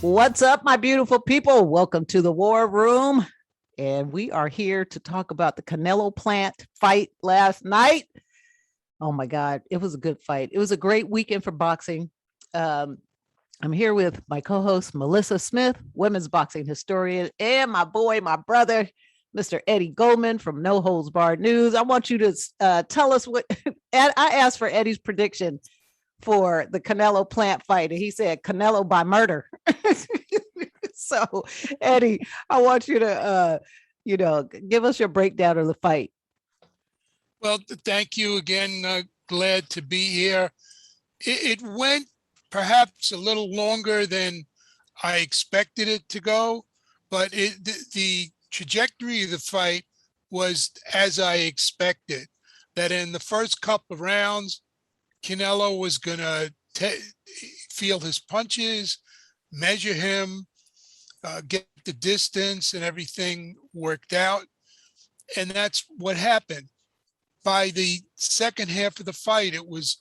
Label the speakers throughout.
Speaker 1: What's up, my beautiful people? Welcome to the WAAR Room. And we are here to talk about the Canelo Plant fight last night. Oh my God, it was a good fight. It was a great weekend for boxing. Um, I'm here with my co-host, Melissa Smith, women's boxing historian, and my boy, my brother, Mr. Eddie Goldman from No Holds Barred News. I want you to tell us what I asked for Eddie's prediction for the Canelo Plant fight, and he said Canelo by murder. So, Eddie, I want you to, give us your breakdown of the fight.
Speaker 2: Well, thank you again. Glad to be here. It went perhaps a little longer than I expected it to go, but the trajectory of the fight was as I expected, that in the first couple of rounds, Canelo was going to feel his punches, measure him, get the distance, and everything worked out. And that's what happened. By the second half of the fight, it was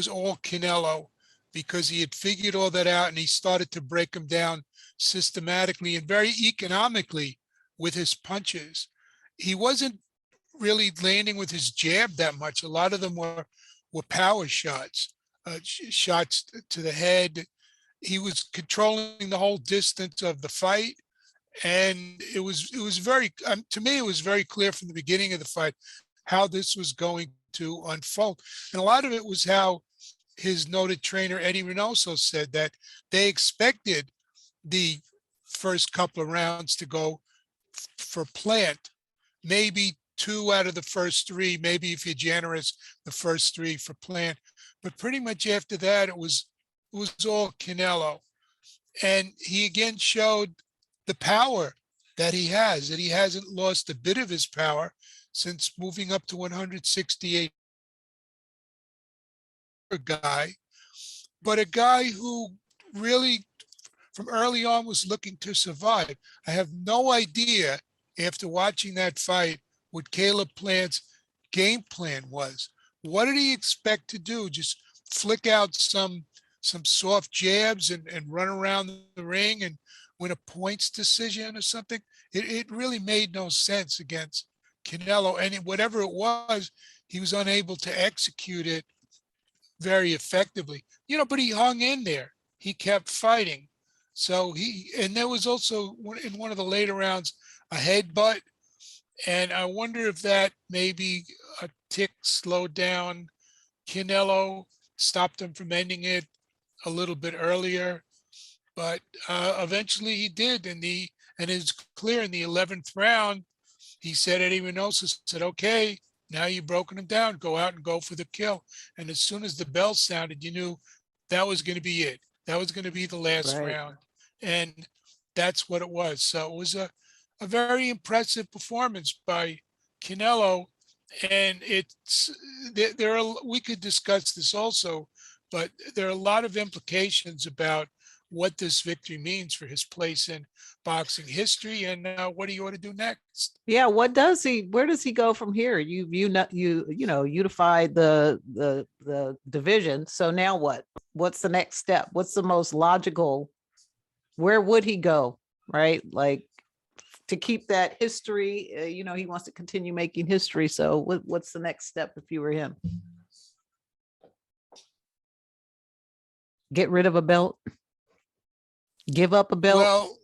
Speaker 2: all Canelo, because he had figured all that out and he started to break him down systematically and very economically with his punches. He wasn't really landing with his jab that much. A lot of them were power shots, shots to the head. He was controlling the whole distance of the fight. And it was very, to me, it was very clear from the beginning of the fight how this was going to unfold. And a lot of it was how his noted trainer, Eddie Reynoso, said that they expected the first couple of rounds to go for Plant, maybe 2 out of the first 3, maybe if you're generous, the first 3 for Plant. But pretty much after that, it was all Canelo. And he again showed the power that he has, that he hasn't lost a bit of his power since moving up to 168. A guy, but a guy who really from early on was looking to survive. I have no idea, after watching that fight, what Caleb Plant's game plan was. What did he expect to do? Just flick out some soft jabs and run around the ring and win a points decision or something? It really made no sense against Canelo. And whatever it was, he was unable to execute it very effectively. But he hung in there. He kept fighting. So and there was also in one of the later rounds a headbutt. And I wonder if that maybe a tick slowed down Canelo, stopped him from ending it a little bit earlier. But eventually he did. And it's clear in the 11th round, he said, Eddie Reynoso said, okay, now you've broken him down, go out and go for the kill. And as soon as the bell sounded, you knew that was going to be it. That was going to be the last round. And that's what it was. So it was a very impressive performance by Canelo. And we could discuss this also, but there are a lot of implications about what this victory means for his place in boxing history and what he ought to do next.
Speaker 1: Yeah, where does he go from here? You unified the division. So now what's the next step? What's the most logical? Where would he go? Right? Like, to keep that history, he wants to continue making history. So what's the next step if you were him? Get rid of a belt? Give up a belt?
Speaker 2: Well,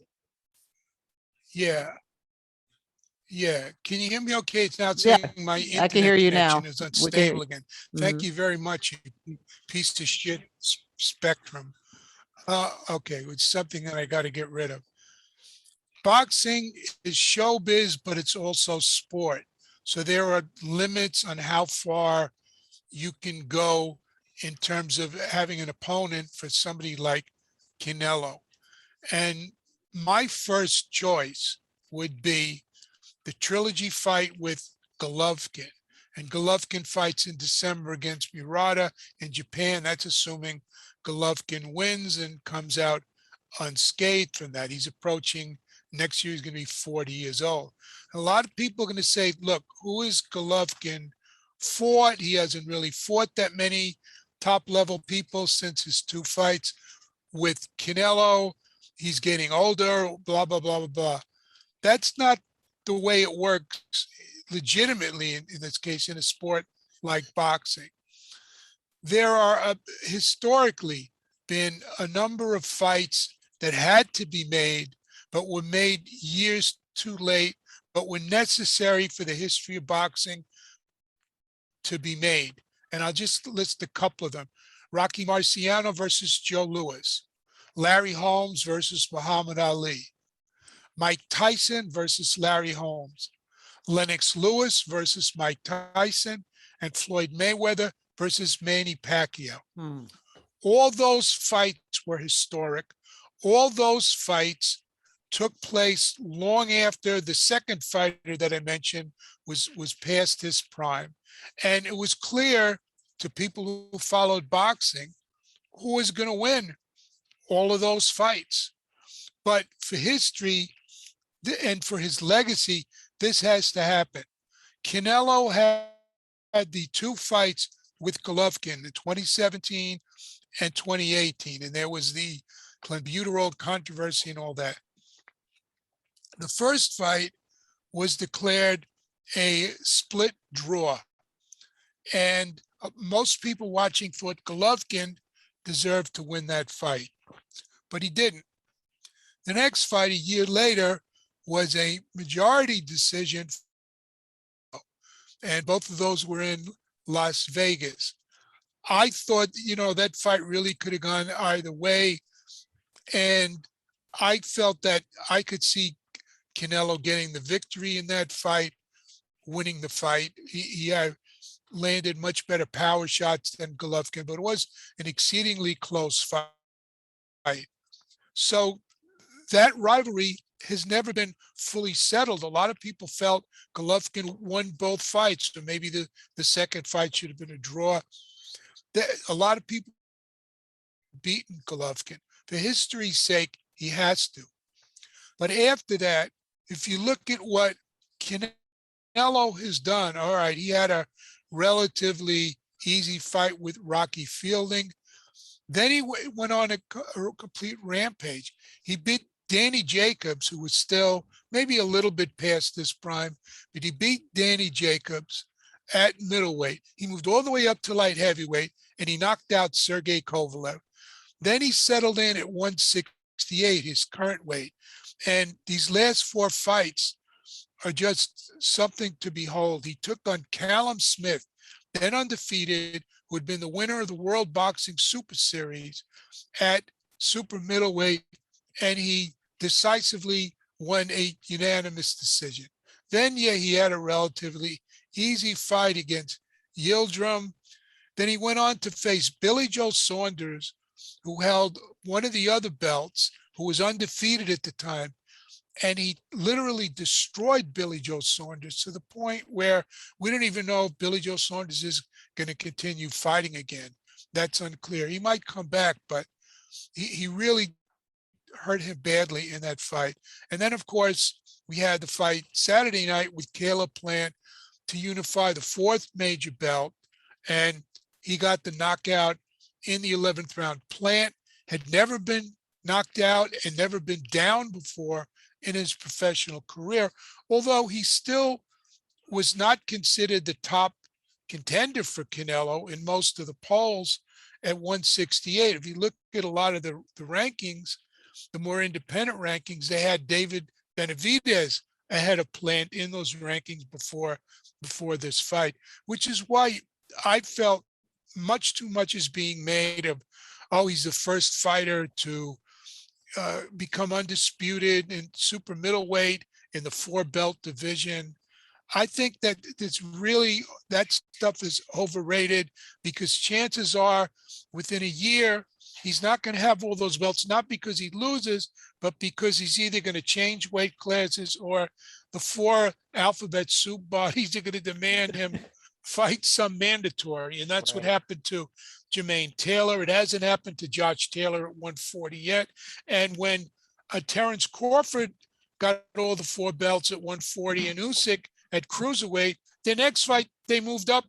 Speaker 2: yeah. Can you hear me okay? It's not saying my internet connection is unstable again. Thank you very much, you piece of shit Spectrum. Okay, it's something that I got to get rid of. Boxing is showbiz, but it's also sport. So there are limits on how far you can go in terms of having an opponent for somebody like Canelo. And my first choice would be the trilogy fight with Golovkin. And Golovkin fights in December against Murata in Japan. That's assuming Golovkin wins and comes out unscathed from that. He's approaching, next year he's going to be 40 years old. And a lot of people are going to say, look, who is Golovkin fought? He hasn't really fought that many top level people since his 2 fights with Canelo. he's getting older, blah, blah, blah, blah, blah. That's not the way it works legitimately in this case, in a sport like boxing. There are historically been a number of fights that had to be made, but were made years too late, but were necessary for the history of boxing to be made. And I'll just list a couple of them. Rocky Marciano versus Joe Louis, Larry Holmes versus Muhammad Ali, Mike Tyson versus Larry Holmes, Lennox Lewis versus Mike Tyson, and Floyd Mayweather versus Manny Pacquiao.
Speaker 1: Hmm.
Speaker 2: All those fights were historic. All those fights took place long after the second fighter that I mentioned was past his prime. And it was clear to people who followed boxing who was going to win all of those fights. But for history and for his legacy, this has to happen. Canelo had the two fights with Golovkin in 2017 and 2018, and there was the clenbuterol controversy and all that. The first fight was declared a split draw, and most people watching thought Golovkin deserved to win that fight, but he didn't. The next fight, a year later, was a majority decision, and both of those were in Las Vegas. I thought, that fight really could have gone either way, and I felt that I could see Canelo getting the victory in that fight, winning the fight. He landed much better power shots than Golovkin, but it was an exceedingly close fight. So that rivalry has never been fully settled. A lot of people felt Golovkin won both fights, or maybe the second fight should have been a draw. A lot of people beaten Golovkin. For history's sake, he has to. But after that, if you look at what Canelo has done, all right, he had a relatively easy fight with Rocky Fielding. Then he went on a complete rampage. He beat Danny Jacobs, who was still maybe a little bit past his prime, but he beat Danny Jacobs at middleweight. He moved all the way up to light heavyweight, and he knocked out Sergey Kovalev. Then he settled in at 168, his current weight. And these last four fights are just something to behold. He took on Callum Smith, then undefeated, who had been the winner of the World Boxing Super Series at super middleweight, and he decisively won a unanimous decision. Then, he had a relatively easy fight against Yildirim. Then he went on to face Billy Joe Saunders, who held one of the other belts, who was undefeated at the time. And he literally destroyed Billy Joe Saunders to the point where we don't even know if Billy Joe Saunders is going to continue fighting again. That's unclear. He might come back, but he really hurt him badly in that fight. And then, of course, we had the fight Saturday night with Caleb Plant to unify the fourth major belt, and he got the knockout in the 11th round. Plant had never been knocked out and never been down before in his professional career, although he still was not considered the top contender for Canelo in most of the polls at 168. If you look at a lot of the rankings, the more independent rankings, they had David Benavidez ahead of Plant in those rankings before this fight, which is why I felt much too much is being made of, he's the first fighter to become undisputed in super middleweight in the four belt division. I think that that stuff is overrated, because chances are within a year, he's not going to have all those belts, not because he loses, but because he's either going to change weight classes, or the four alphabet soup bodies are going to demand him fight some mandatory. And that's what happened to Jermaine Taylor. It hasn't happened to Josh Taylor at 140 yet. And when Terrence Crawford got all the four belts at 140 and Usyk at cruiserweight, the next fight, they moved up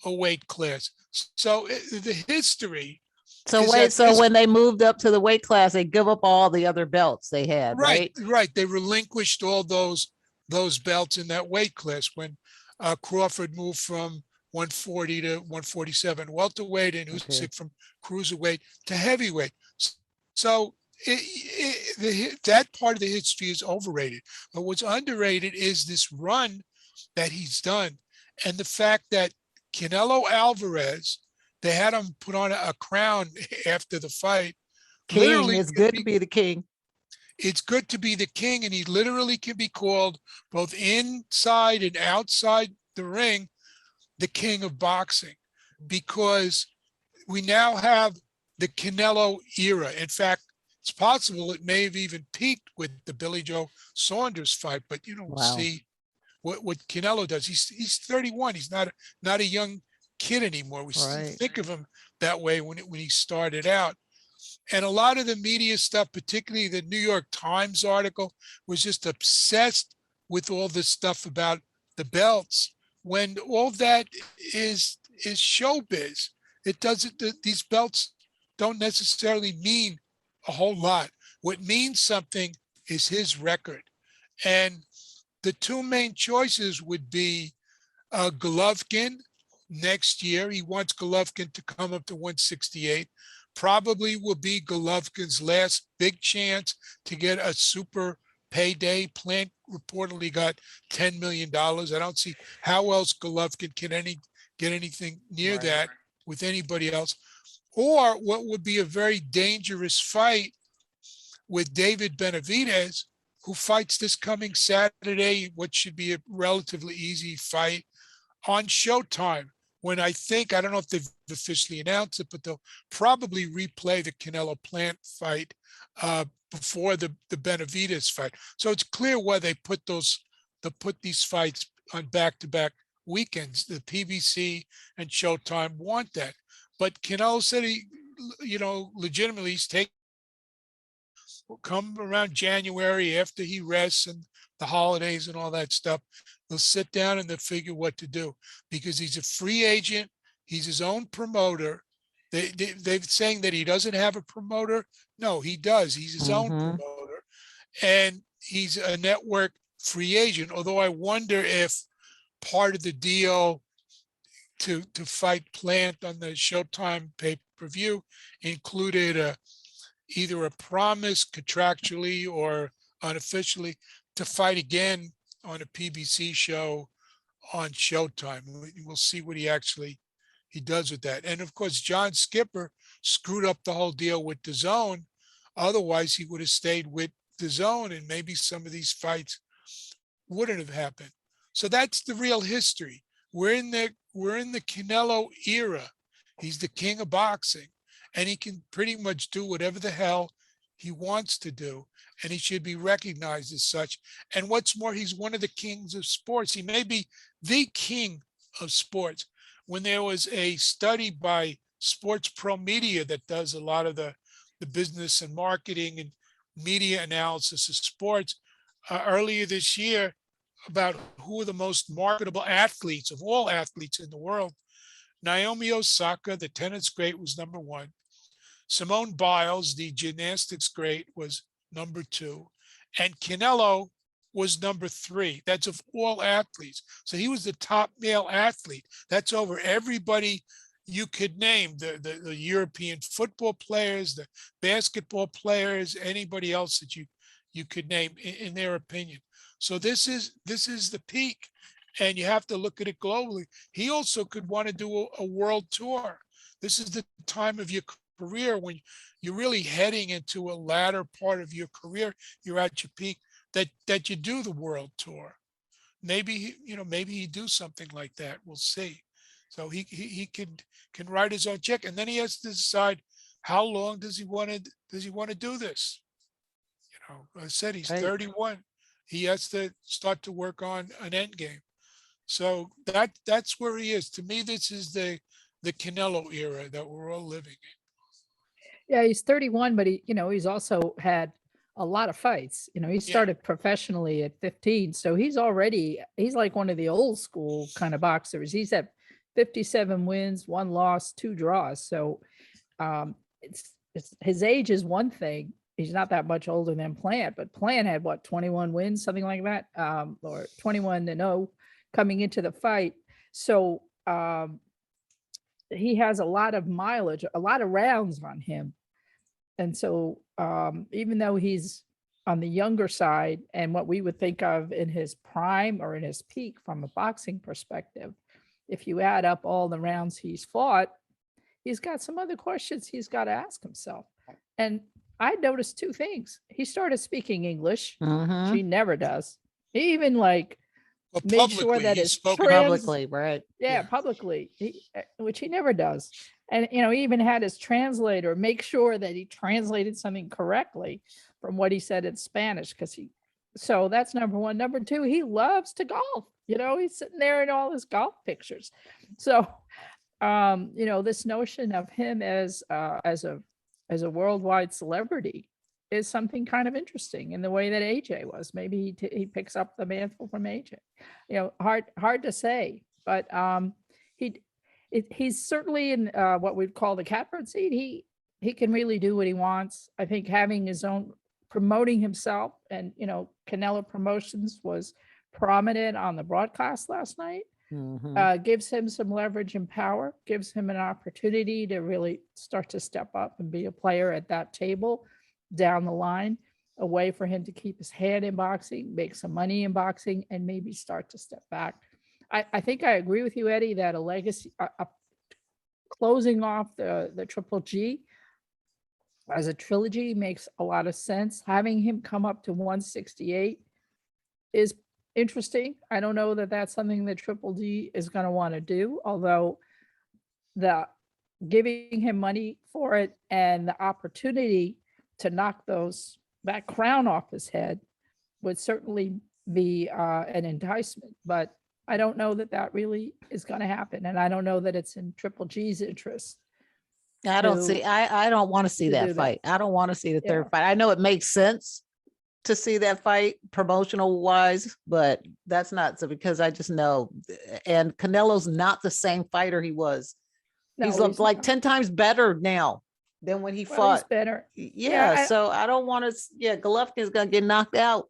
Speaker 2: a weight class. So the history
Speaker 1: So
Speaker 2: is
Speaker 1: wait,
Speaker 2: at
Speaker 1: so
Speaker 2: this
Speaker 1: when they moved up to the weight class, they give up all the other belts they had,
Speaker 2: right,
Speaker 1: right?
Speaker 2: right. They relinquished all those belts in that weight class when Crawford moved from 140 to 147 welterweight and
Speaker 1: Okay.
Speaker 2: Usyk from cruiserweight to heavyweight. So that part of the history is overrated. But what's underrated is this run that he's done, and the fact that Canelo Alvarez, they had him put on a crown after the fight.
Speaker 1: King,
Speaker 2: Literally,
Speaker 1: it's good to be the king.
Speaker 2: it's good to be the king, and he literally can be called both inside and outside the ring the king of boxing, because we now have the Canelo era. In fact, it's possible it may have even peaked with the Billy Joe Saunders fight, but we'll
Speaker 1: Wow.
Speaker 2: see what Canelo does. He's 31. He's not a young kid anymore. We still
Speaker 1: Right.
Speaker 2: think of him that way when he started out. And a lot of the media stuff, particularly the New York Times article, was just obsessed with all this stuff about the belts, when all that is showbiz. It doesn't, these belts don't necessarily mean a whole lot. What means something is his record. And the two main choices would be Golovkin next year. He wants Golovkin to come up to 168. Probably will be Golovkin's last big chance to get a super payday. Plant reportedly got $10 million. I don't see how else Golovkin can get anything near
Speaker 1: Right.
Speaker 2: that with anybody else. Or what would be a very dangerous fight with David Benavidez, who fights this coming Saturday, what should be a relatively easy fight on Showtime, when I don't know if they've officially announced it, but they'll probably replay the Canelo Plant fight before the Benavidez fight. So it's clear why they put these fights on back-to-back weekends. The PBC and Showtime want that. But Canelo said legitimately he's taking, will come around January after he rests and the holidays and all that stuff. They'll sit down and they'll figure what to do, because he's a free agent. He's his own promoter. They're saying that he doesn't have a promoter. No, he does. He's his own
Speaker 1: Mm-hmm.
Speaker 2: promoter, and he's a network free agent. Although I wonder if part of the deal to fight Plant on the Showtime pay-per-view included either a promise contractually or unofficially to fight again on a PBC show on Showtime. We'll see what he does with that. And of course, John Skipper screwed up the whole deal with DAZN. Otherwise, he would have stayed with DAZN, and maybe some of these fights wouldn't have happened. So that's the real history. We're in the Canelo era. He's the king of boxing, and he can pretty much do whatever the hell he wants to do, and he should be recognized as such. And what's more, he's one of the kings of sports. He may be the king of sports. When there was a study by Sports Pro Media that does a lot of the business and marketing and media analysis of sports earlier this year about who are the most marketable athletes of all athletes in the world, Naomi Osaka, the tennis great, was number one. Simone Biles, the gymnastics great, was number two. And Canelo was number three. That's of all athletes. So he was the top male athlete. That's over everybody you could name, the European football players, the basketball players, anybody else that you could name in their opinion. So this is the peak, and you have to look at it globally. He also could want to do a world tour. This is the time of your career when you're really heading into a latter part of your career. You're at your peak, that you do the world tour. Maybe he'd do something like that. We'll see. So he can write his own check, and then he has to decide how long does he want to do this. I said he's
Speaker 1: Right.
Speaker 2: 31. He has to start to work on an end game. So that's where he is. To me, this is the Canelo era that we're all living
Speaker 3: Yeah, he's 31, but he's also had a lot of fights. He
Speaker 2: in. Yeah,
Speaker 3: started professionally at 15, so he's like one of the old school kind of boxers. He's at 57 wins, one loss, two draws. So it's his age is one thing. He's not that much older than Plant, but Plant had what, 21 wins, something like that, or 21-0 coming into the fight. So he has a lot of mileage, a lot of rounds on him. And so even though he's on the younger side and what we would think of in his prime or in his peak from a boxing perspective, if you add up all the rounds he's fought, he's got some other questions he's got to ask himself. And I noticed two things. He started speaking English.
Speaker 1: Mhm.
Speaker 3: She never does. He even like
Speaker 2: Well,
Speaker 3: made sure
Speaker 2: publicly,
Speaker 3: that
Speaker 2: he
Speaker 3: his
Speaker 2: spoke
Speaker 1: Publicly, right?
Speaker 3: yeah,
Speaker 2: Yeah.
Speaker 3: publicly, which he never does. And, you know, he even had his translator make sure that he translated something correctly from what he said in Spanish. So that's number one. Number two, he loves to golf. You know, he's sitting there in all his golf pictures. So, you know, this notion of him as a worldwide celebrity is something kind of interesting in the way that AJ was. Maybe he picks up the mantle from AJ. You know, hard to say, but he's certainly in what we'd call the catbird seat. He can really do what he wants. I think having his own, promoting himself, and you know, Canelo Promotions was prominent on the broadcast last night.
Speaker 1: Mhm.
Speaker 3: Gives him some leverage and power, gives him an opportunity to really start to step up and be a player at that table down the line, a way for him to keep his hand in boxing, make some money in boxing, and maybe start to step back. I think I agree with you, Eddie, that a legacy, closing off the Triple G as a trilogy makes a lot of sense. Having him come up to 168 is interesting. I don't know that that's something that Triple G is going to want to do, although the giving him money for it and the opportunity to knock that crown off his head would certainly be an enticement. But I don't know that that really is going to happen, and I don't know that it's in Triple G's interest.
Speaker 1: I don't see. I don't want to see
Speaker 3: to do
Speaker 1: that
Speaker 3: that.
Speaker 1: fight. I don't want to see the third
Speaker 3: Yeah.
Speaker 1: fight. I know it makes sense to see that fight promotional wise, but that's not so, because I just know, and Canelo's not the same fighter he was. He's
Speaker 3: No,
Speaker 1: like
Speaker 3: not.
Speaker 1: 10 times better now than when he
Speaker 3: Well, he's
Speaker 1: fought.
Speaker 3: better.
Speaker 1: Yeah,
Speaker 3: I-
Speaker 1: so I don't want to. Yeah, Golovkin's gonna get knocked out.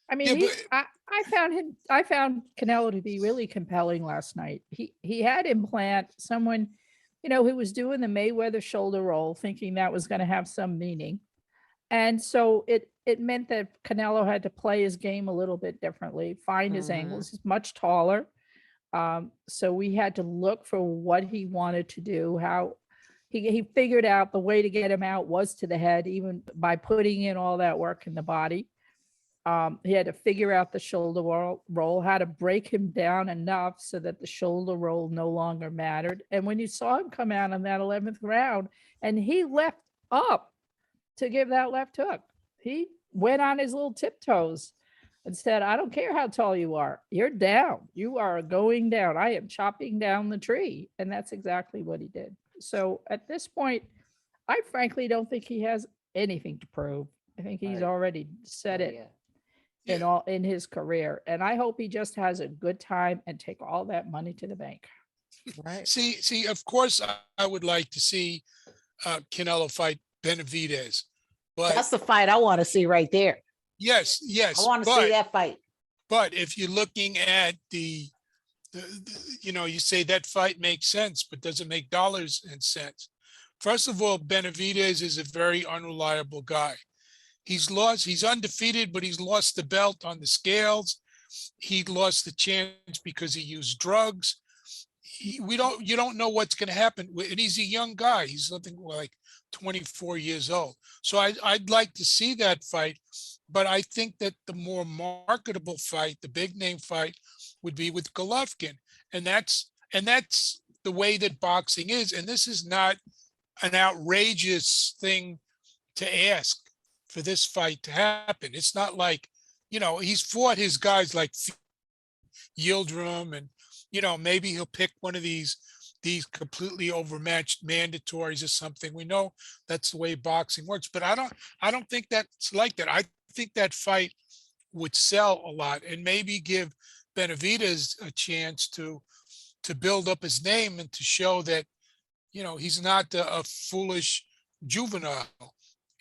Speaker 3: I mean,
Speaker 2: Yeah,
Speaker 3: I found Canelo to be really compelling last night. He had implant someone, you know, who was doing the Mayweather shoulder roll, thinking that was going to have some meaning. And so it meant that Canelo had to play his game a little bit differently, find his
Speaker 1: Mhm.
Speaker 3: angles. He's much taller. So we had to look for what he wanted to do, how he figured out the way to get him out was to the head, even by putting in all that work in the body. He had to figure out the shoulder roll, how to break him down enough so that the shoulder roll no longer mattered. And when you saw him come out in that 11th round and he left up to give that left hook, he went on his little tiptoes and said, I don't care how tall you are, you're down. You are going down. I am chopping down the tree. And that's exactly what he did. So at this point, I frankly don't think he has anything to prove. I think he's
Speaker 1: Right.
Speaker 3: already said it
Speaker 2: Yeah.
Speaker 3: in his career. And I hope he just has a good time and take all that money to the bank.
Speaker 1: Right.
Speaker 2: See, of course, I would like to see Canelo fight Benavidez, but
Speaker 1: That's the fight I want to see right there.
Speaker 2: yes,
Speaker 1: I want to see that fight.
Speaker 2: But if you're looking at the, you know, you say that fight makes sense, but does it make dollars and cents? First of all, Benavidez is a very unreliable guy. He's undefeated, but he's lost the belt on the scales. He lost the chance because he used drugs. You don't know what's going to happen. And he's a young guy. He's something like 24 years old. So I'd like to see that fight, but I think that the more marketable fight, the big name fight, would be with Golovkin. And that's the way that boxing is. And this is not an outrageous thing to ask for this fight to happen. It's not like, you know, he's fought his guys like Yildirim, and you know, maybe he'll pick one of these completely overmatched mandatories or something. We know that's the way boxing works, but I don't think that's like that. I think that fight would sell a lot and maybe give Benavidez a chance to build up his name and to show that, you know, he's not a foolish juvenile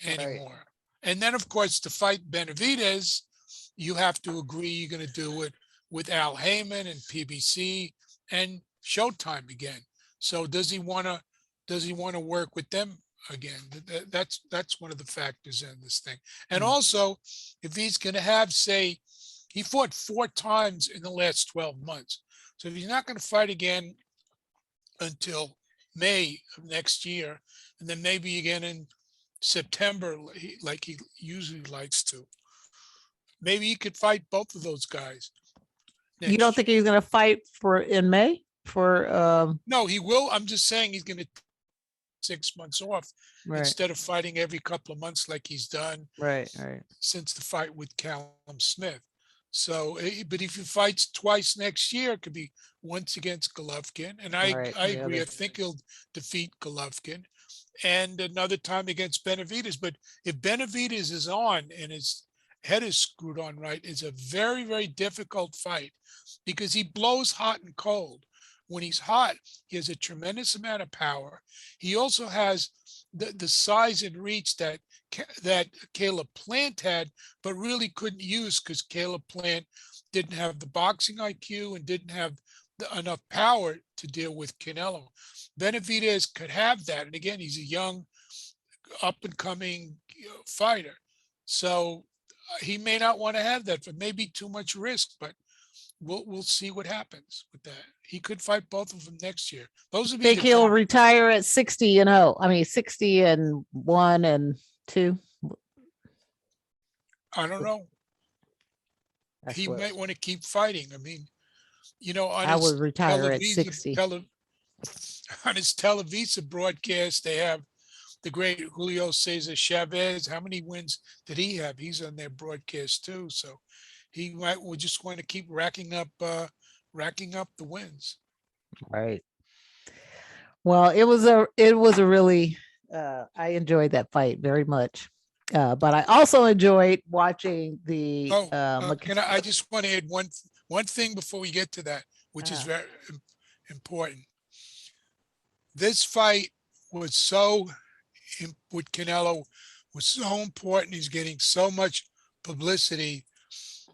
Speaker 1: Right.
Speaker 2: anymore. And then, of course, to fight Benavidez, you have to agree you're going to do it with Al Heyman and PBC and Showtime again. So does he want to work with them again? That's one of the factors in this thing. And
Speaker 1: Mm.
Speaker 2: also, if he's going to have, say, he fought 4 times in the last 12 months. So if he's not going to fight again until May of next year, and then maybe again in September, like he usually likes to, maybe he could fight both of those guys.
Speaker 1: You don't
Speaker 2: next
Speaker 1: think
Speaker 2: year.
Speaker 1: he's going to fight for in May for
Speaker 2: No, he will. I'm just saying he's going to 6 months off
Speaker 1: right,
Speaker 2: instead of fighting every couple of months like he's done
Speaker 1: right.
Speaker 2: since the fight with Callum Smith. So, but if he fights twice next year, it could be once against Golovkin, and I
Speaker 1: Right,
Speaker 2: I
Speaker 1: the
Speaker 2: agree. I
Speaker 1: other.
Speaker 2: think he'll defeat Golovkin, and another time against Benavidez. But if Benavidez is on and his head is screwed on right, it's a very, very difficult fight because he blows hot and cold. When he's hot, he has a tremendous amount of power. He also has the size and reach that Caleb Plant had, but really couldn't use because Caleb Plant didn't have the boxing IQ and didn't have enough power to deal with Canelo. Benavidez could have that, and again, he's a young, up and coming fighter, so he may not want to have that. But maybe too much risk, but we'll see what happens with that. He could fight both of them next year. Those would be
Speaker 1: Think
Speaker 2: the
Speaker 1: he'll
Speaker 2: top.
Speaker 1: retire at 60-0. I mean 60-1 and 2.
Speaker 2: I don't know.
Speaker 1: That's
Speaker 2: He
Speaker 1: what
Speaker 2: might want to keep fighting. I mean, on
Speaker 1: I
Speaker 2: his
Speaker 1: would retire at
Speaker 2: Televisa
Speaker 1: 60.
Speaker 2: on his Televisa broadcast, they have the great Julio Cesar Chavez. How many wins did he have? He's on their broadcast too. So he would just want to keep racking up the wins.
Speaker 1: Right. Well, it was a really I enjoyed that fight very much. But I also enjoyed watching the
Speaker 2: Oh, I just want to add one thing before we get to that, which is very important. This fight was with Canelo was so important. He's getting so much publicity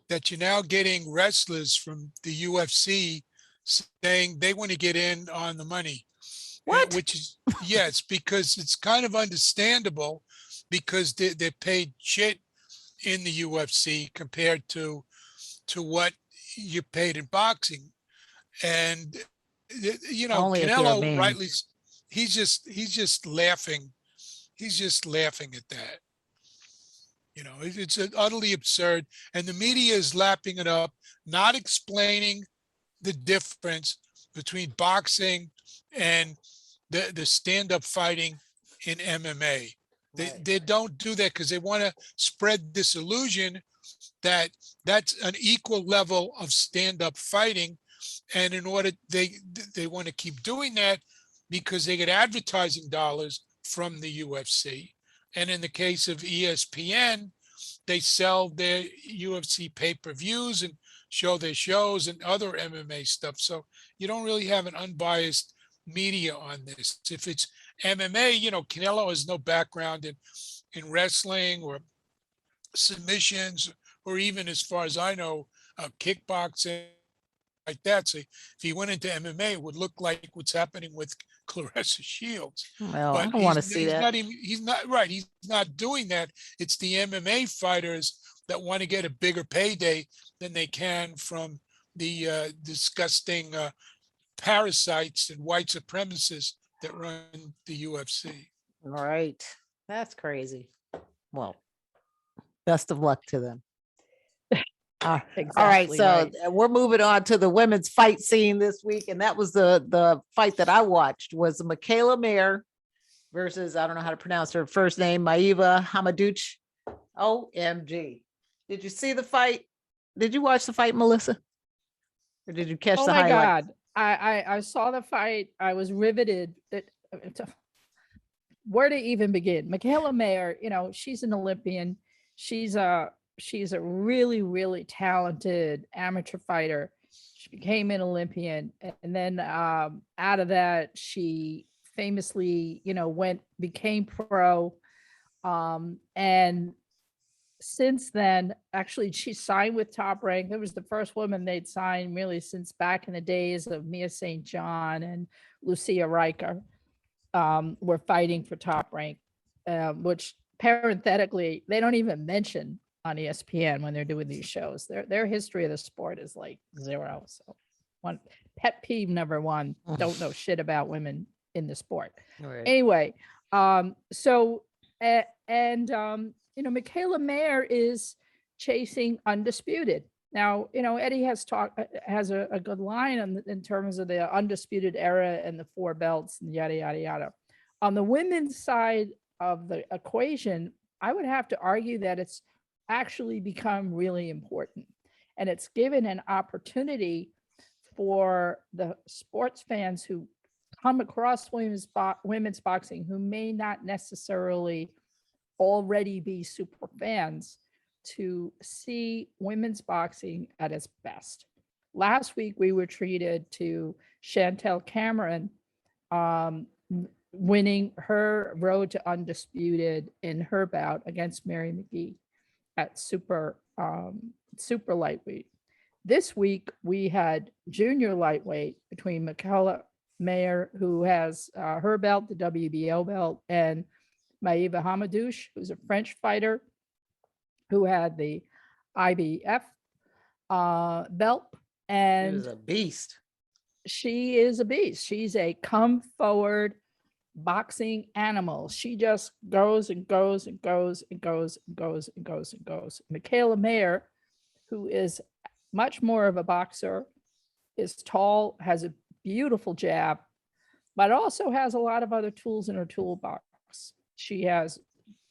Speaker 2: that you're now getting wrestlers from the UFC saying they want to get in on the money.
Speaker 1: What?
Speaker 2: Which is, yes, because it's kind of understandable because they're paid shit in the UFC compared to what you're paid in boxing. And
Speaker 1: Only if you're a
Speaker 2: Canelo,
Speaker 1: man.
Speaker 2: rightly, he's just laughing. He's just laughing at that. It's utterly absurd. And the media is lapping it up, not explaining the difference between boxing and the stand-up fighting in MMA. They don't do that because they want to spread this illusion that that's an equal level of stand-up fighting. And in order, they want to keep doing that because they get advertising dollars from the UFC. And in the case of ESPN, they sell their UFC pay-per-views and show their shows and other MMA stuff. So you don't really have an unbiased media on this. If it's MMA, Canelo has no background in wrestling or submissions, or even, as far as I know, kickboxing like that. So if he went into MMA, it would look like what's happening with Clarissa Shields.
Speaker 1: Well, I
Speaker 2: But
Speaker 1: don't want to see that.
Speaker 2: he's not right. He's not doing that. It's the MMA fighters that want to get a bigger payday than they can from the disgusting parasites and white supremacists that run the UFC.
Speaker 1: All right. That's crazy. Well, best of luck to them. All right,
Speaker 3: Exactly
Speaker 1: so
Speaker 3: right.
Speaker 1: we're moving on to the women's fight scene this week, and that was the fight that I watched was Michaela Mayer versus, I don't know how to pronounce her first name, MayerHamadouche. OMG. Did you see the fight? Did you watch the fight, Melissa? Or did you catch
Speaker 3: Oh
Speaker 1: the
Speaker 3: my
Speaker 1: highlight?
Speaker 3: God. I saw the fight. I was riveted. Where to even begin? Michaela Mayer, she's an Olympian. She's a really, really talented amateur fighter. She became an Olympian. And then out of that, she famously, became pro. And since then, actually, she signed with Top Rank. It was the first woman they'd signed really since back in the days of Mia St. John and Lucia Riker were fighting for Top Rank, which parenthetically, they don't even mention on ESPN when they're doing these shows. Their history of the sport is like zero. So one pet peeve number one, don't know shit about women in the sport.
Speaker 1: Right.
Speaker 3: Anyway, Michaela Mayer is chasing undisputed. Now, Eddie has a good line in terms of the undisputed era and the 4 belts and yada, yada, yada. On the women's side of the equation, I would have to argue that it's actually become really important. And it's given an opportunity for the sports fans who come across women's boxing, who may not necessarily already be super fans, to see women's boxing at its best. Last week, we were treated to Chantel Cameron winning her road to undisputed in her bout against Mary McGee at super lightweight. This week, we had junior lightweight between Michaela Mayer, who has her belt, the WBO belt, and MayerHamadouche, who's a French fighter who had the IBF belt. And
Speaker 1: She was a beast.
Speaker 3: She is a beast. She's a come forward boxing animal. She just goes and goes and goes and goes and goes and goes and goes. Michaela Mayer, who is much more of a boxer, is tall, has a beautiful jab, but also has a lot of other tools in her toolbox. She has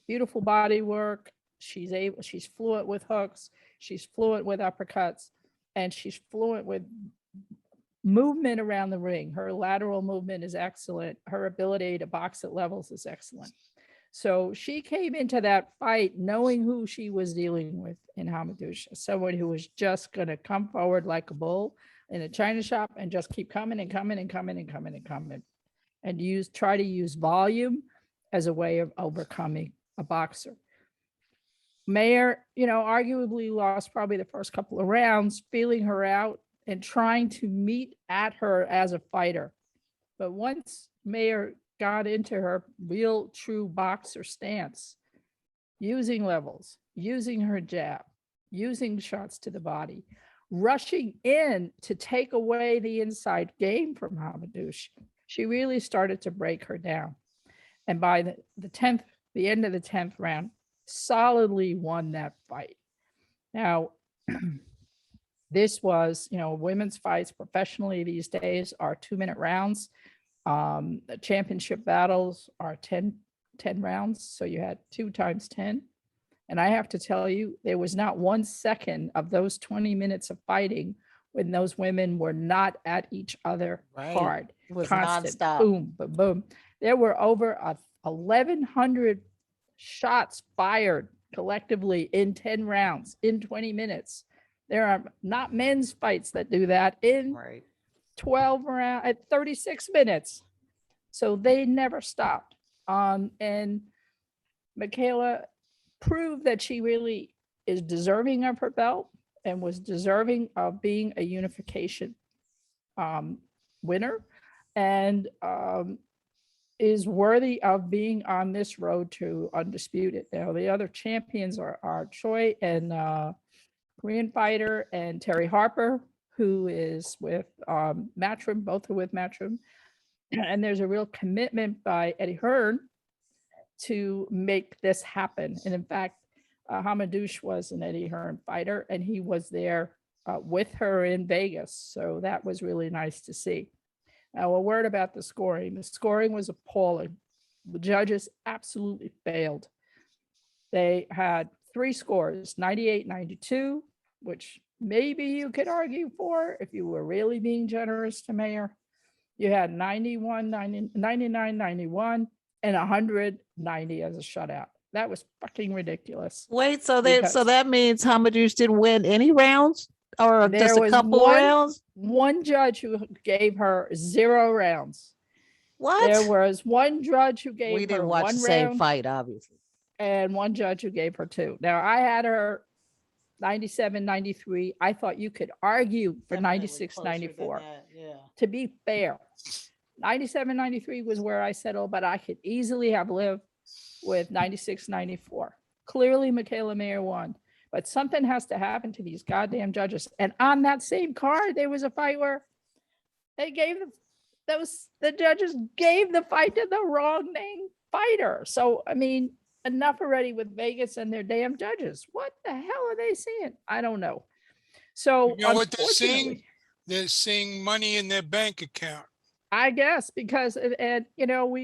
Speaker 3: beautiful body work. She's fluent with hooks. She's fluent with uppercuts, and she's fluent with movement around the ring. Her lateral movement is excellent. Her ability to box at levels is excellent. So she came into that fight knowing who she was dealing with in Hamadouche, someone who was just going to come forward like a bull in a china shop and just keep coming and coming and coming and coming and coming, and try to use volume as a way of overcoming a boxer. Mayer, arguably lost probably the first couple of rounds, feeling her out and trying to meet at her as a fighter. But once Mayer got into her real true boxer stance, using levels, using her jab, using shots to the body, rushing in to take away the inside game from Hamadouche, she really started to break her down. And by the end of the 10th round, solidly won that fight. Now, this was, women's fights professionally these days are 2-minute rounds. The championship battles are 10 rounds. So you had 2 times 10. And I have to tell you, there was not 1 second of those 20 minutes of fighting when those women were not at each other hard.
Speaker 1: It was
Speaker 3: constant,
Speaker 1: nonstop.
Speaker 3: boom, boom, boom. There were over 1,100 shots fired collectively in 10 rounds in 20 minutes. There are not men's fights that do that in 12 rounds at 36 minutes. So they never stopped. And Michaela proved that she really is deserving of her belt and was deserving of being a unification winner, and is worthy of being on this road to undisputed. Now, the other champions are Choi and Korean fighter, and Terry Harper, who is with Matchroom, both are with Matchroom. And there's a real commitment by Eddie Hearn to make this happen. And in fact, Hamadouche was an Eddie Hearn fighter, and he was there with her in Vegas. So that was really nice to see. Now, a word about the scoring. The scoring was appalling. The judges absolutely failed. They had 3 scores, 98-92, which maybe you could argue for if you were really being generous to Mayer. You had 99-91, and 190 as a shutout. That was fucking ridiculous.
Speaker 1: Wait, so that means Hamadouche didn't win any rounds, or just a couple rounds?
Speaker 3: One judge who gave her 0 rounds. There
Speaker 1: What?
Speaker 3: was one judge who
Speaker 1: We
Speaker 3: gave
Speaker 1: didn't
Speaker 3: her
Speaker 1: watch the
Speaker 3: one
Speaker 1: same
Speaker 3: round
Speaker 1: fight, obviously.
Speaker 3: and one judge who gave her two. Now I had her 97, 93. I thought you could argue for 96, 94.
Speaker 1: Yeah.
Speaker 3: To be fair, 97, 93 was where I settled, but I could easily have lived with 96, 94. Clearly, Michaela Mayer won, but something has to happen to these goddamn judges. And on that same card, there was a fight where they gave the judges gave the fight to the wrong name fighter. So, I mean, enough already with Vegas and their damn judges. What the hell are they seeing? I don't know. So,
Speaker 2: You know what they're seeing?
Speaker 3: unfortunately,
Speaker 2: They're seeing money in their bank account.
Speaker 3: I guess because and you know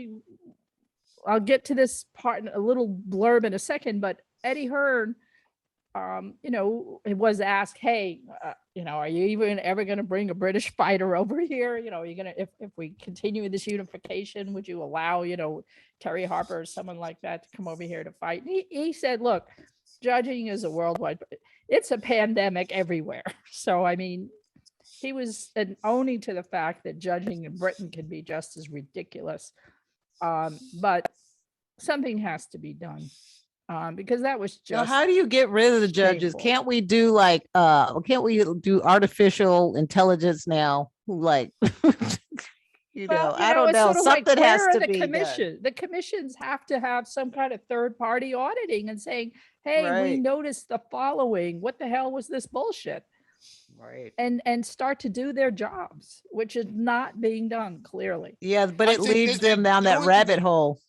Speaker 3: I'll get to this part in a little blurb in a second, but Eddie Hearn, you know, it was asked, hey, you know, are you even ever going to bring a British fighter over here? You know, are you going to, if we continue this unification, would you allow, you know, Terry Harper or someone like that to come over here to fight? And he said, look, judging is a worldwide, it's a pandemic everywhere. So, I mean, he was owning to the fact that judging in Britain can be just as ridiculous. But something has to be done because that was
Speaker 1: So
Speaker 3: just
Speaker 1: how do you get rid of the judges?
Speaker 3: shameful.
Speaker 1: Can't we do like can't we do artificial intelligence now? Like you know,
Speaker 3: Well, you
Speaker 1: I don't
Speaker 3: it's
Speaker 1: know.
Speaker 3: sort of like,
Speaker 1: Something has
Speaker 3: where are
Speaker 1: to
Speaker 3: the
Speaker 1: be done.
Speaker 3: commission? The commissions have to have some kind of third party auditing and saying, hey, we
Speaker 1: Right.
Speaker 3: noticed the following. What the hell was this bullshit?
Speaker 1: Right.
Speaker 3: And start to do their jobs, which is not being done clearly.
Speaker 1: Yeah, but
Speaker 2: I
Speaker 1: it
Speaker 2: think
Speaker 1: leads
Speaker 2: they're
Speaker 1: them down that
Speaker 2: doing
Speaker 1: rabbit
Speaker 2: it.
Speaker 1: hole.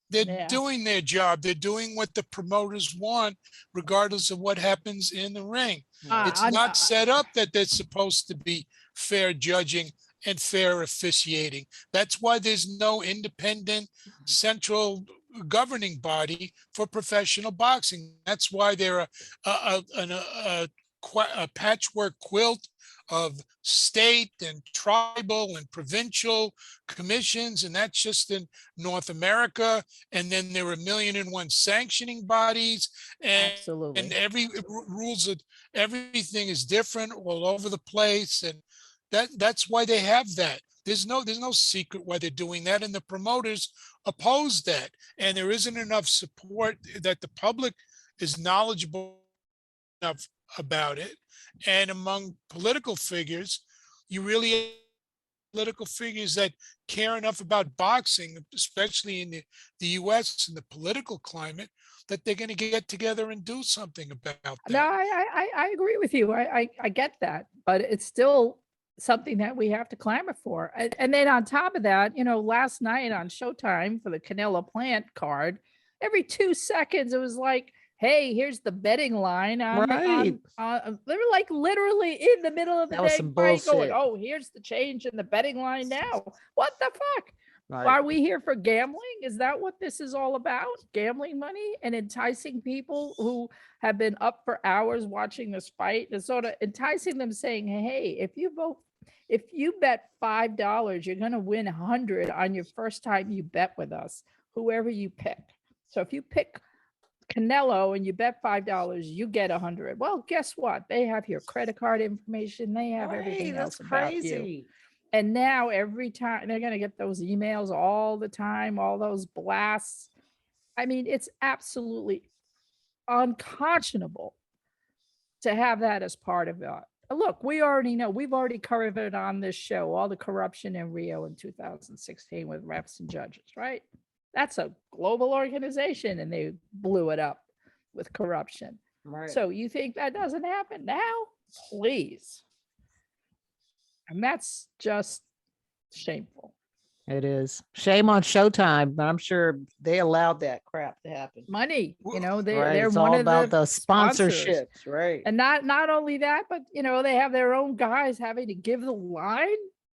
Speaker 2: They're
Speaker 3: Yeah.
Speaker 2: doing their job. They're doing what the promoters want, regardless of what happens in the ring. It's not set up that there's supposed to be fair judging and fair officiating. That's why there's no independent central governing body for professional boxing. That's why they're a patchwork quilt of state and tribal and provincial commissions, and that's just in North America. And then there are 1,000,001 sanctioning bodies, and
Speaker 3: Absolutely.
Speaker 2: every rules of everything is different all over the place, and that's why they have that. There's no secret why they're doing that, and the promoters oppose that, and there isn't enough support that the public is knowledgeable enough about it. And among political figures, you really have political figures that care enough about boxing, especially in the US and the political climate, that they're going to get together and do something about
Speaker 3: No,
Speaker 2: that.
Speaker 3: I agree with you. I get that, but it's still something that we have to clamor for. And then on top of that, you know, last night on Showtime for the Canelo Plant card, every 2 seconds it was like, hey, here's the betting line on
Speaker 1: Right.
Speaker 3: they were like literally in the middle of the
Speaker 1: That was
Speaker 3: day
Speaker 1: some
Speaker 3: fight going,
Speaker 1: bullshit.
Speaker 3: oh, here's the change in the betting line now. What the fuck?
Speaker 1: Right.
Speaker 3: Are we here for gambling? Is that what this is all about? Gambling money and enticing people who have been up for hours watching this fight and sort of enticing them saying, hey, if you bet $5, you're going to win 100 on your first time you bet with us, whoever you pick. So if you pick Canelo and you bet $5, you get 100. Well, guess what? They have your credit card information. They have everything else about you. And now every time they're going to get those emails all the time, all those blasts. I mean, it's absolutely unconscionable to have that as part of it. Look, we already know, we've already covered it on this show, all the corruption in Rio in 2016 with refs and judges, right? That's a global organization and they blew it up with corruption.
Speaker 1: Right.
Speaker 3: So you think that doesn't happen now? Please. And that's just shameful.
Speaker 1: It is. Shame on Showtime, but I'm sure they allowed that crap to happen.
Speaker 3: Money, you know,
Speaker 1: Right.
Speaker 3: they're
Speaker 1: It's
Speaker 3: one
Speaker 1: all
Speaker 3: of
Speaker 1: about the
Speaker 3: sponsors.
Speaker 1: sponsorships, right?
Speaker 3: And not only that, but you know, they have their own guys having to give the line.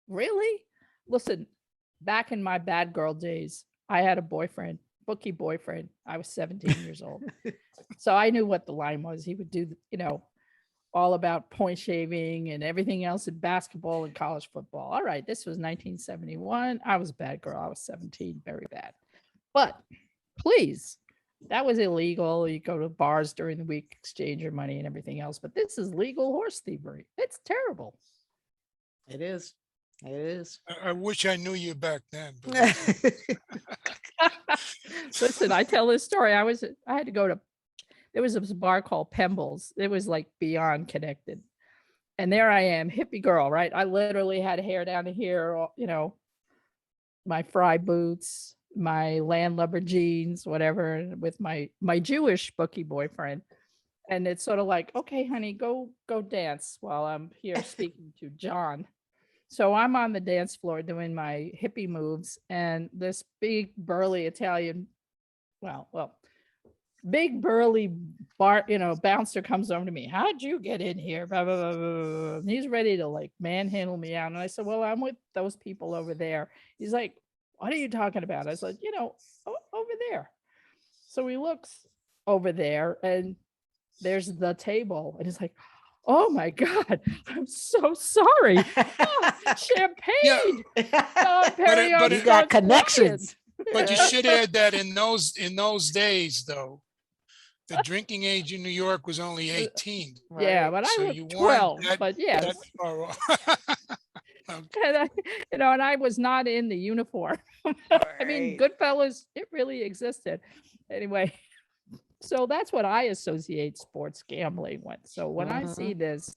Speaker 3: Really? Listen, back in my bad girl days, I had a boyfriend, bookie boyfriend. I was 17 years old. So I knew what the line was. He would do, you know, all about point shaving and everything else in basketball and college football. All right, this was 1971. I was a bad girl. I was 17, very bad. But please, that was illegal. You go to bars during the week, exchange your money and everything else. But this is legal horse thievery. It's terrible.
Speaker 1: It is. It is.
Speaker 2: I wish I knew you back then. But
Speaker 3: Listen, I tell this story. I had to go to, there was this bar called Pemble's. It was like beyond connected. And there I am, hippie girl, right? I literally had hair down to here, you know, my fry boots, my landlubber jeans, whatever, with my Jewish bookie boyfriend. And it's sort of like, okay, honey, go dance while I'm here speaking to John. So I'm on the dance floor doing my hippie moves, and this big burly Italian, big burly bouncer comes over to me. How'd you get in here? Blah, blah, blah, blah, blah. And he's ready to like manhandle me out. And I said, well, I'm with those people over there. He's like, what are you talking about? I said, over there. So he looks over there and there's the table. And he's like, oh my God, I'm so sorry. Oh, champagne.
Speaker 2: but
Speaker 1: You got connections.
Speaker 2: But you should add that in those days, though, the drinking age in New York was only 18.
Speaker 3: Yeah, but
Speaker 2: So
Speaker 3: I was
Speaker 2: you
Speaker 3: 12,
Speaker 2: weren't
Speaker 3: but yes.
Speaker 2: that far off.
Speaker 3: And and I was not in the uniform. I mean, Goodfellas, it really existed. Anyway, so that's what I associate sports gambling with. So when I see this,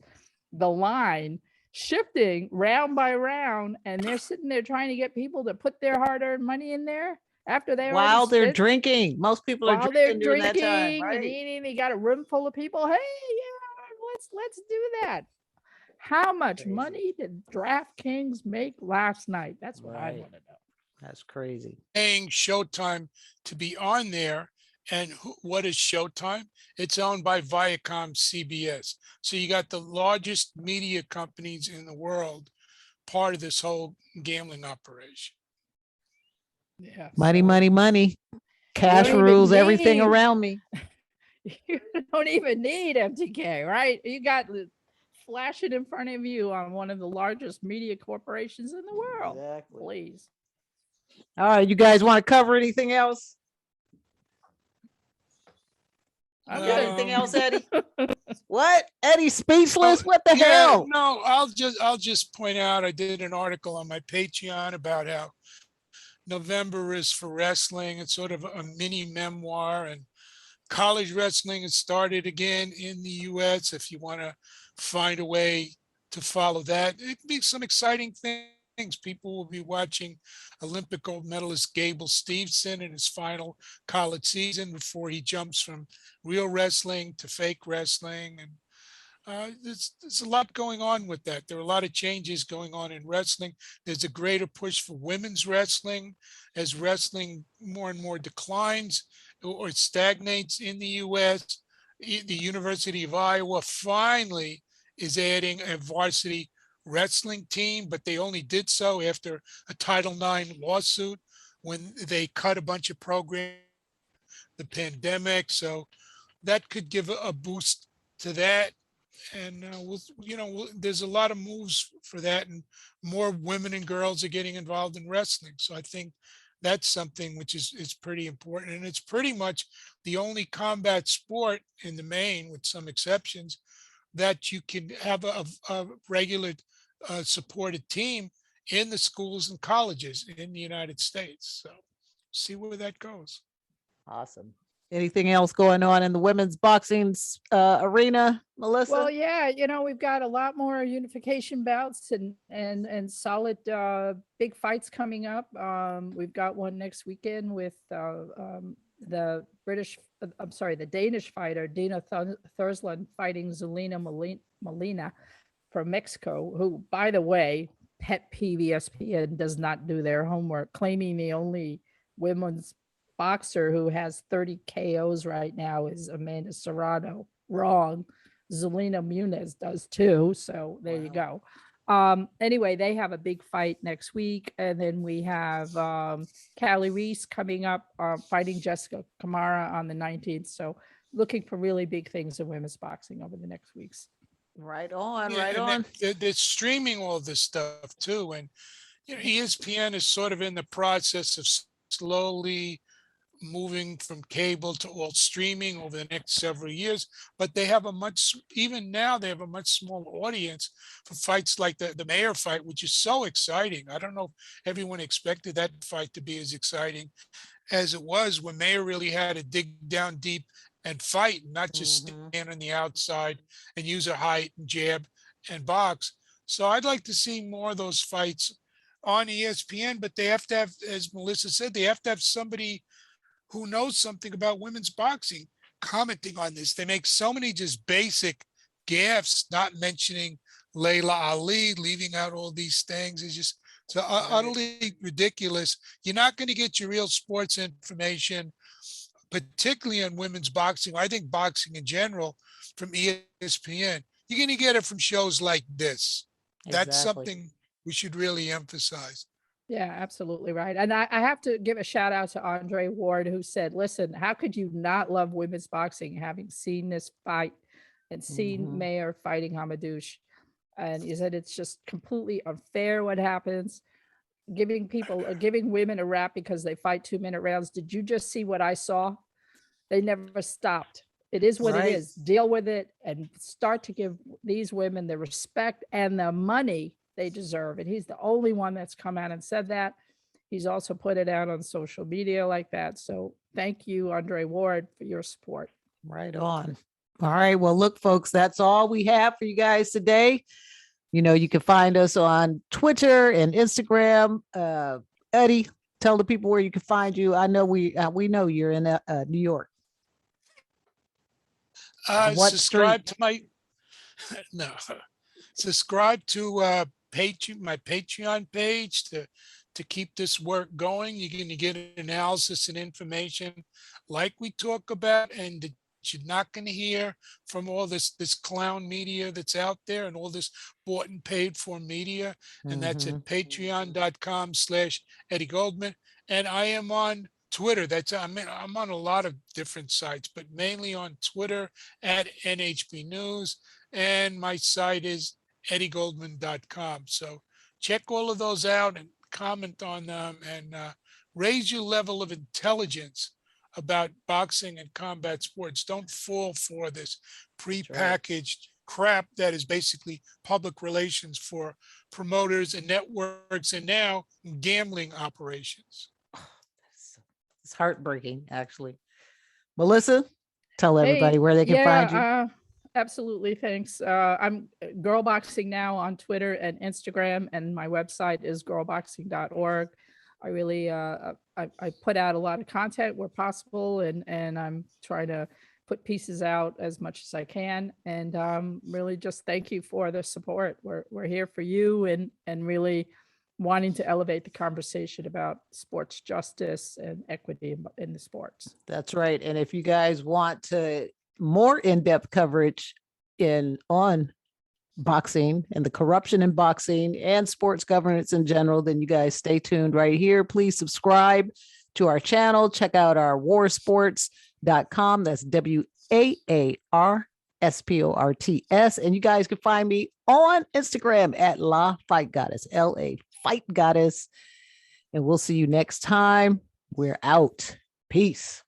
Speaker 3: the line shifting round by round, and they're sitting there trying to get people to put their hard-earned money in there after they
Speaker 1: while they're drinking. Most people are drinking during that time, right?
Speaker 3: and eating. They got a room full of people. Hey, yeah, let's do that. How much money did DraftKings make last night? That's what I want to know.
Speaker 1: That's crazy.
Speaker 2: Paying Showtime to be on there. And what is Showtime? It's owned by Viacom CBS. So you got the largest media companies in the world part of this whole gambling operation.
Speaker 3: Yeah.
Speaker 1: Money, money, money. Cash rules everything around me.
Speaker 3: You don't even need MTK, right? You got flash it in front of you on one of the largest media corporations in the world. Exactly. Please.
Speaker 1: All right, you guys want to cover anything else? Anything else, Eddie? What? Eddie speechless? What the hell?
Speaker 2: No, I'll just point out, I did an article on my Patreon about how November is for wrestling. It's sort of a mini memoir, and college wrestling has started again in the US. If you want to find a way to follow that, it can be some exciting things. People will be watching Olympic gold medalist Gable Steveson in his final college season before he jumps from real wrestling to fake wrestling. And there's a lot going on with that. There are a lot of changes going on in wrestling. There's a greater push for women's wrestling as wrestling more and more declines or stagnates in the US. The University of Iowa finally is adding a varsity wrestling team, but they only did so after a Title IX lawsuit when they cut a bunch of programs, the pandemic. So that could give a boost to that. And there's a lot of moves for that, and more women and girls are getting involved in wrestling. So I think that's something which is pretty important. And it's pretty much the only combat sport in the main, with some exceptions, that you can have a regular supported team in the schools and colleges in the United States. So see where that goes.
Speaker 1: Awesome. Anything else going on in the women's boxing arena, Melissa?
Speaker 3: Well, yeah, we've got a lot more unification bouts and solid big fights coming up. We've got one next weekend with the Danish fighter Dina Thursland fighting Zelina Molina from Mexico, who, by the way, pet peeve, ESPN does not do their homework, claiming the only women's boxer who has 30 KOs right now is Amanda Serrano. Wrong. Zelina Muniz does too. So there you go. Anyway, they have a big fight next week. And then we have Callie Reese coming up, fighting Jessica Kamara on the 19th. So looking for really big things in women's boxing over the next weeks.
Speaker 1: Right on,
Speaker 2: Yeah,
Speaker 1: right on.
Speaker 2: They're streaming all this stuff too. And ESPN is sort of in the process of slowly moving from cable to all streaming over the next several years, but they have even now they have a much smaller audience for fights like the Mayer fight, which is so exciting. I don't know if everyone expected that fight to be as exciting as it was, when Mayer really had to dig down deep and fight, not just
Speaker 1: Mhm.
Speaker 2: stand on the outside and use her height and jab and box. So I'd like to see more of those fights on ESPN, but they have to have, as Melissa said, they have to have somebody who knows something about women's boxing commenting on this. They make so many just basic gaffes, not mentioning Layla Ali, leaving out all these things. It's just so
Speaker 1: Right.
Speaker 2: utterly ridiculous. You're not going to get your real sports information, particularly on women's boxing. I think boxing in general, from ESPN. You're going to get it from shows like this. That's
Speaker 1: Exactly.
Speaker 2: something we should really emphasize.
Speaker 3: Yeah, absolutely right. And I have to give a shout out to Andre Ward, who said, listen, how could you not love women's boxing having seen this fight and seen
Speaker 1: Mhm.
Speaker 3: Mayer fighting Hamadouche? And he said it's just completely unfair what happens. Giving women a rap because they fight 2-minute rounds. Did you just see what I saw? They never stopped. It is what it
Speaker 1: Right.
Speaker 3: is. Deal with it and start to give these women the respect and the money they deserve. And he's the only one that's come out and said that. He's also put it out on social media like that. So thank you, Andre Ward, for your support.
Speaker 1: Right on. All right. Well, look, folks, that's all we have for you guys today. You can find us on Twitter and Instagram. Eddie, tell the people where you can find you. I know we know you're in New York. On what street?
Speaker 2: Subscribe to my no, subscribe to my Patreon page to keep this work going. You're going to get analysis and information like we talk about, and that you're not going to hear from all this clown media that's out there and all this bought and paid for media. And that's
Speaker 1: Mhm.
Speaker 2: at patreon.com/Eddie Goldman. And I am on Twitter. I'm on a lot of different sites, but mainly on Twitter at NHB News. And my site is eddiegoldman.com. So check all of those out and comment on them, and raise your level of intelligence about boxing and combat sports. Don't fall for this
Speaker 1: That's right.
Speaker 2: prepackaged crap that is basically public relations for promoters and networks, and now gambling operations.
Speaker 1: It's heartbreaking, actually. Melissa, tell everybody
Speaker 3: Hey,
Speaker 1: where they can find you.
Speaker 3: yeah, absolutely. Thanks. I'm Girl Boxing Now on Twitter and Instagram, and my website is girlboxing.org. I really I put out a lot of content where possible, and I'm trying to put pieces out as much as I can. And really just thank you for the support. We're here for you, and really wanting to elevate the conversation about sports justice and equity in the sports.
Speaker 1: That's right. And if you guys want to more in-depth coverage on boxing and the corruption in boxing and sports governance in general, then you guys stay tuned right here. Please subscribe to our channel. Check out our warsports.com. That's WAARSports. And you guys can find me on Instagram at La Fight Goddess, LA Fight Goddess. And we'll see you next time. We're out. Peace.